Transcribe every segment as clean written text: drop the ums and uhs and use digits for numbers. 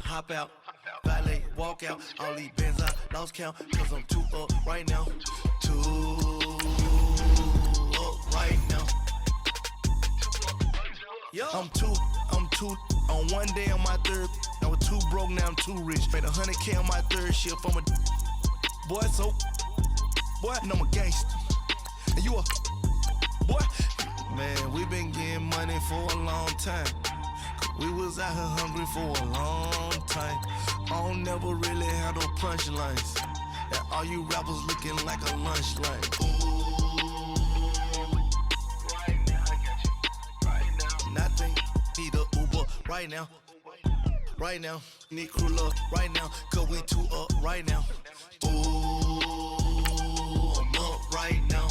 Hop out, valet, walk out. All these bands I lost count, cause I'm too up right now. Too up right now. I'm too on one day on my third. I was too broke, now I'm too rich. Made 100K on my third shift. I'm a boy, so boy, and I'm a gangster. And you a boy. Man, we been getting money for a long time. We was out here hungry for a long time. I don't never really have no punchlines. And all you rappers looking like a lunch line. Ooh, right now, I got you. Right now, nothing. Need a Uber right now. Right now, need crew love right now. Cause we too up right now. Ooh, I'm up right now.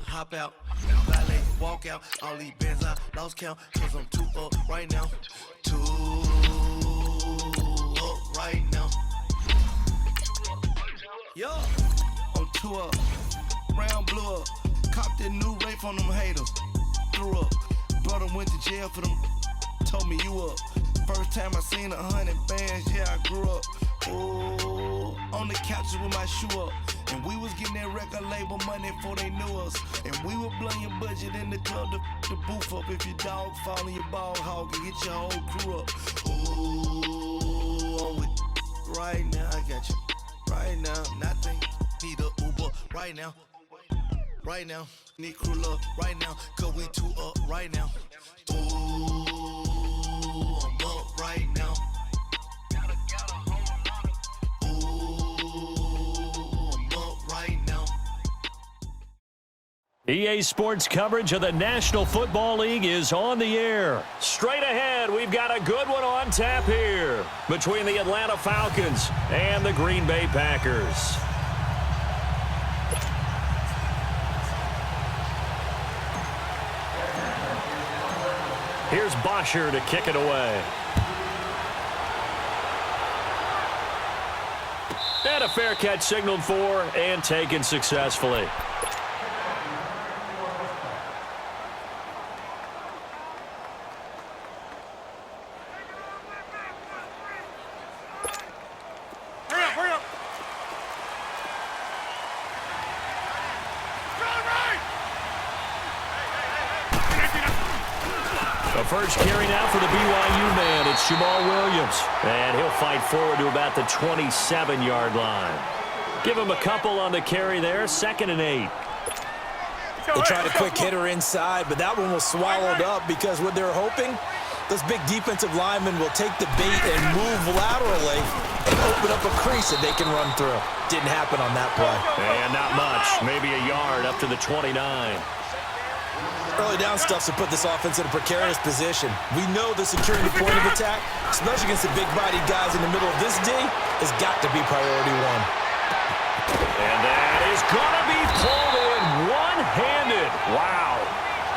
Hop out, valet, walk out. All these bands I lost count, cause I'm too up right now. Too up right now. Yo, I'm too up. Round blew up. Copped that new rape on them haters. Threw up. Brother went to jail for them. Told me you up. First time I seen 100 bands, yeah, I grew up. Ooh, on the couches with my shoe up. And we was getting that record label money before they knew us. And we were blowing your budget in the club to boof up. If your dog fall in your ball hog and get your whole crew up. Ooh, I'm with right now, I got you. Right now, nothing. Need a Uber right now. Right now, need crew love right now. Cause we too up right now. Ooh, I'm up right now. EA Sports coverage of the National Football League is on the air. Straight ahead, we've got a good one on tap here between the Atlanta Falcons and the Green Bay Packers. Here's Bosher to kick it away. And a fair catch signaled for and taken successfully. First carry now for the BYU man. It's Jamal Williams. And he'll fight forward to about the 27-yard line. Give him a couple on the carry there. 2nd and 8. They tried a quick hitter inside, but that one was swallowed up because what they're hoping, those big defensive linemen will take the bait and move laterally and open up a crease that they can run through. Didn't happen on that play. And not much. Maybe a yard up to the 29. Early down stuffs have put this offense in a precarious position. We know the securing the point of attack, especially against the big-bodied guys in the middle of this D, has got to be priority one. And that is going to be pulled in one-handed. Wow.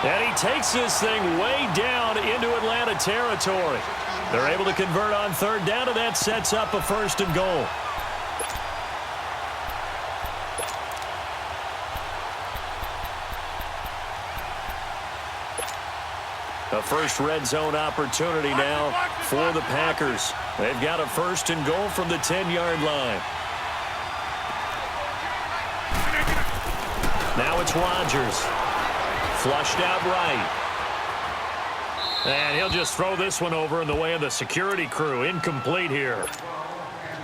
And he takes this thing way down into Atlanta territory. They're able to convert on 3rd down, and that sets up a 1st and goal. A first red zone opportunity now for the Packers. They've got a 1st and goal from the 10-yard line. Now it's Rodgers. Flushed out right. And he'll just throw this one over in the way of the security crew. Incomplete here.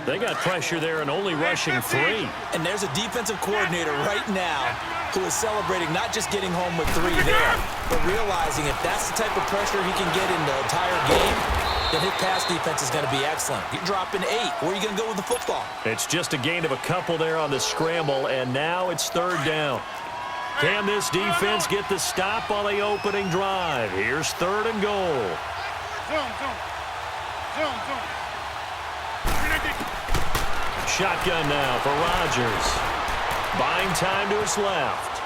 They got pressure there and only rushing 3. And there's a defensive coordinator right now who is celebrating not just getting home with 3 there, but realizing if that's the type of pressure he can get in the entire game, then his pass defense is going to be excellent. You're dropping 8. Where are you going to go with the football? It's just a gain of a couple there on the scramble, and now it's 3rd down. Can this defense get the stop on the opening drive? Here's 3rd and goal. Shotgun now for Rodgers. Buying time to his left.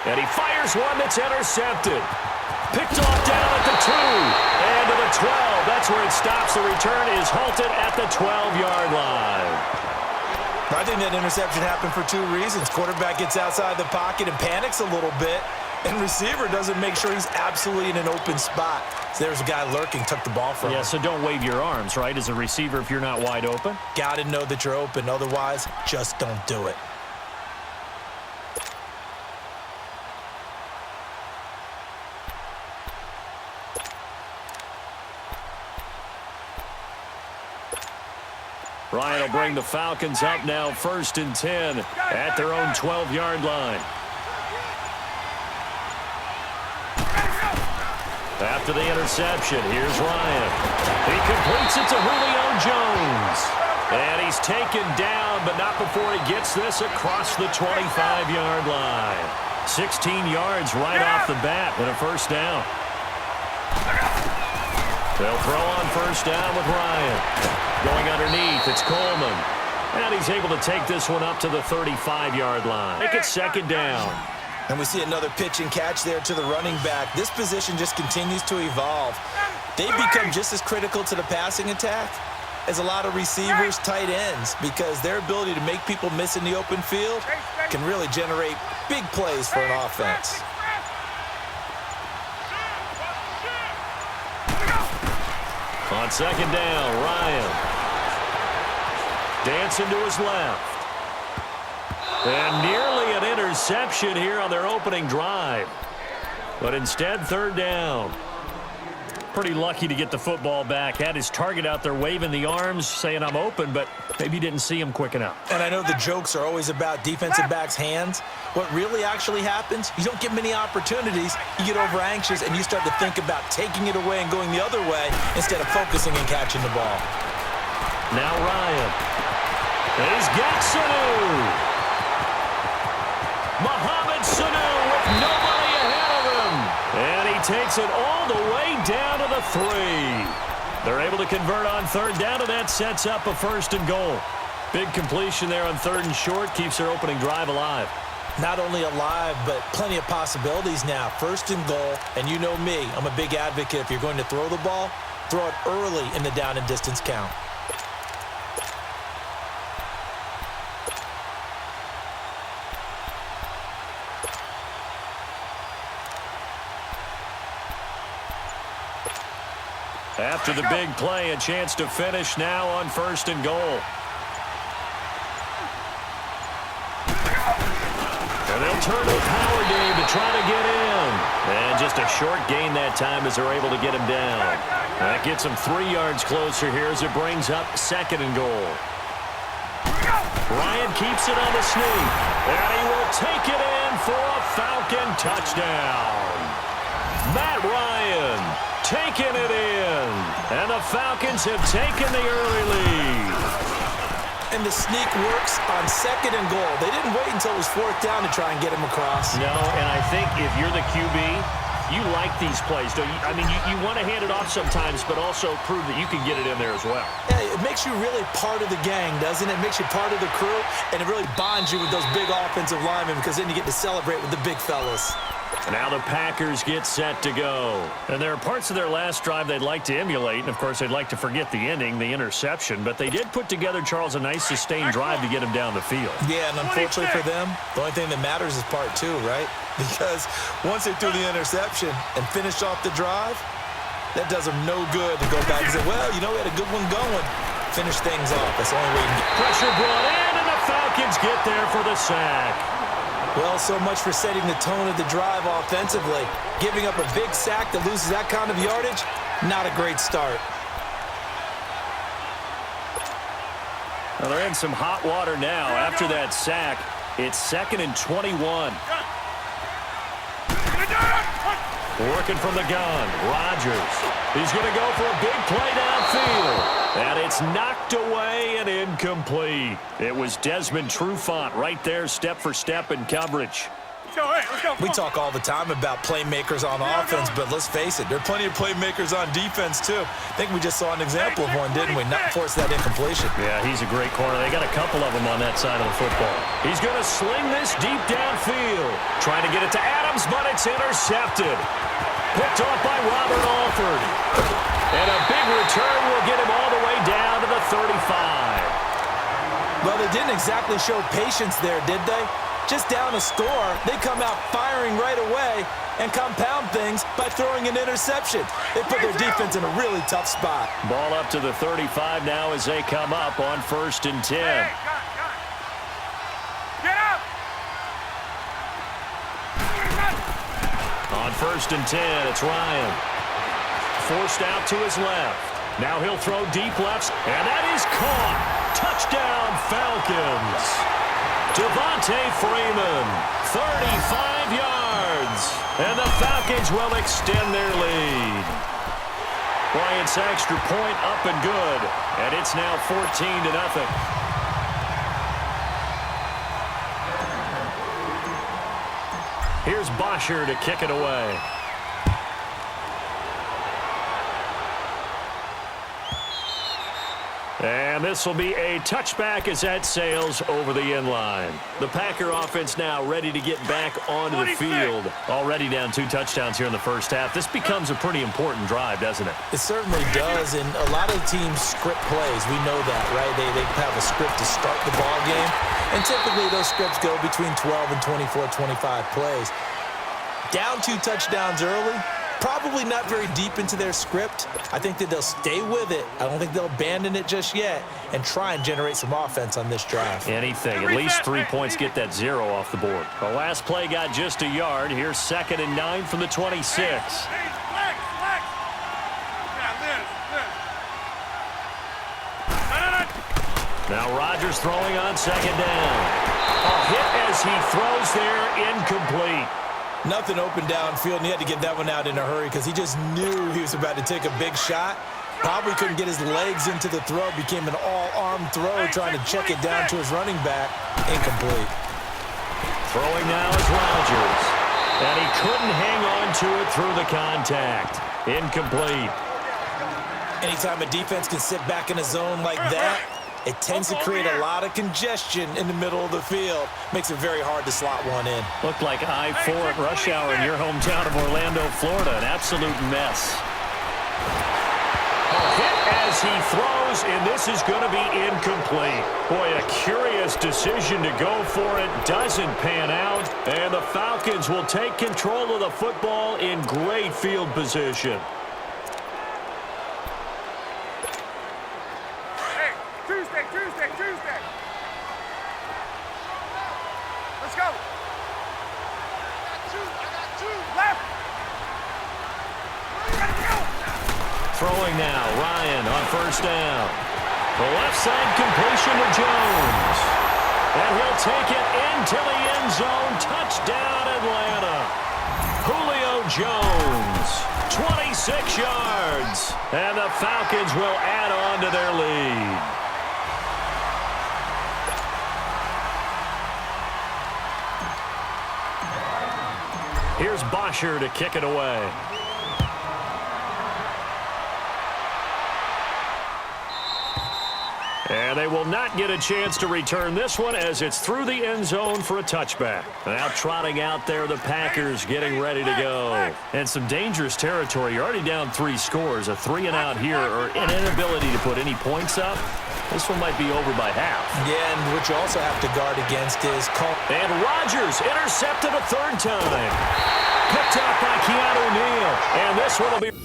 And he fires one that's intercepted. Picked off down at the 2. And to the 12. That's where it stops. The return is halted at the 12-yard line. I think that interception happened for 2 reasons. Quarterback gets outside the pocket and panics a little bit. And receiver doesn't make sure he's absolutely in an open spot. So there's a guy lurking, took the ball from him. Yeah, so don't wave your arms, right, as a receiver if you're not wide open. Got to know that you're open. Otherwise, just don't do it. Ryan will bring the Falcons up now 1st and 10 at their own 12-yard line. After the interception, here's Ryan. He completes it to Julio Jones. And he's taken down, but not before he gets this across the 25-yard line. 16 yards right off the bat and a first down. They'll throw on first down with Ryan. Going underneath, it's Coleman. And he's able to take this one up to the 35-yard line. Make it 2nd down. And we see another pitch and catch there to the running back. This position just continues to evolve. They become just as critical to the passing attack as a lot of receivers, tight ends, because their ability to make people miss in the open field can really generate big plays for an offense. On 2nd down, Ryan. Dancing to his left. And nearly an interception here on their opening drive. But instead, 3rd down. Pretty lucky to get the football back. Had his target out there waving the arms, saying I'm open, but maybe didn't see him quick enough. And I know the jokes are always about defensive backs' hands. What really actually happens, you don't get many opportunities. You get over anxious and you start to think about taking it away and going the other way instead of focusing and catching the ball. Now Ryan. He's got Sanu. Mohamed Sanu with nobody ahead of him. And he takes it all the way down to the 3. They're able to convert on 3rd down, and that sets up a 1st and goal. Big completion there on 3rd and short, keeps their opening drive alive. Not only alive, but plenty of possibilities now. 1st and goal, and you know me, I'm a big advocate. If you're going to throw the ball, throw it early in the down and distance count. After the big play, a chance to finish now on 1st and goal. And they'll turn to a power game to try to get in. And just a short gain that time as they're able to get him down. That gets him 3 yards closer here as it brings up 2nd and goal. Ryan keeps it on the sneak. And he will take it in for a Falcon touchdown. Matt Ryan taking it in. And the Falcons have taken the early lead. And the sneak works on 2nd and goal. They didn't wait until it was 4th down to try and get him across. No, and I think if you're the QB, you like these plays, don't you? I mean, you want to hand it off sometimes, but also prove that you can get it in there as well. Yeah, it makes you really part of the gang, doesn't it? It makes you part of the crew, and it really bonds you with those big offensive linemen because then you get to celebrate with the big fellas. And now the Packers get set to go. And there are parts of their last drive they'd like to emulate. And, of course, they'd like to forget the ending, the interception. But they did put together, Charles, a nice sustained drive to get him down the field. Yeah, and unfortunately for them, the only thing that matters is part 2, right? Because once they threw the interception and finished off the drive, that does them no good to go back and say, well, you know, we had a good one going. Finish things off. That's the only way you can get. Pressure brought in, and the Falcons get there for the sack. Well, so much for setting the tone of the drive offensively. Giving up a big sack that loses that kind of yardage, not a great start. Well, they're in some hot water now after that sack. It's 2nd and 21. Working from the gun, Rodgers. He's going to go for a big play downfield. And it's knocked away and incomplete. It was Desmond Trufant right there, step for step in coverage. We talk all the time about playmakers on offense, but let's face it, there are plenty of playmakers on defense, too. I think we just saw an example of one, didn't we? Not force that incompletion. Yeah, he's a great corner. They got a couple of them on that side of the football. He's going to sling this deep downfield. Trying to get it to Adams, but it's intercepted. Picked off by Robert Alford. And a big return will get him all the way down to the 35. Well, they didn't exactly show patience there, did they? Just down a score, they come out firing right away and compound things by throwing an interception. They put their defense in a really tough spot. Ball up to the 35 now as they come up on 1st and 10. Get up! On 1st and 10, it's Ryan. Forced out to his left. Now he'll throw deep lefts, and that is caught. Touchdown, Falcons. Devontae Freeman, 35 yards. And the Falcons will extend their lead. Bryant's extra point up and good. And it's now 14-0. Here's Bosher to kick it away. And this will be a touchback as that sails over the end line. The Packer offense now ready to get back onto the field. Already down 2 touchdowns here in the first half. This becomes a pretty important drive, doesn't it? It certainly does, and a lot of teams script plays. We know that, right? They have a script to start the ball game, and typically those scripts go between 12 and 24, 25 plays. Down 2 touchdowns early. Probably not very deep into their script. I think that they'll stay with it. I don't think they'll abandon it just yet and try and generate some offense on this drive. Anything. At least 3 points get that 0 off the board. The last play got just a yard. Here's 2nd and 9 from the 26. Now Rodgers throwing on 2nd down. A hit as he throws there, incomplete. Nothing open downfield, and he had to get that one out in a hurry because he just knew he was about to take a big shot. Probably couldn't get his legs into the throw. Became an all-arm throw, trying to check it down to his running back. Incomplete. Throwing now is Rodgers. And he couldn't hang on to it through the contact. Incomplete. Anytime a defense can sit back in a zone like that, it tends to create a lot of congestion in the middle of the field. Makes it very hard to slot one in. Looked like I-4 at rush hour in your hometown of Orlando, Florida. An absolute mess. A hit as he throws, and this is going to be incomplete. Boy, a curious decision to go for it. Doesn't pan out, and the Falcons will take control of the football in great field position. Tuesday. Let's go. I got two. Left. Throwing now, Ryan on 1st down. The left side completion to Jones. And he'll take it into the end zone. Touchdown, Atlanta. Julio Jones, 26 yards. And the Falcons will add on to their lead. Here's Bosher to kick it away. And they will not get a chance to return this one as it's through the end zone for a touchback. Now trotting out there, the Packers getting ready to go. And some dangerous territory. You're already down 3 scores. A 3-and-out here or an inability to put any points up. This one might be over by half. Yeah, and what you also have to guard against is call. And Rodgers intercepted a 3rd time. Picked up by Keanu Neal. And this one will be...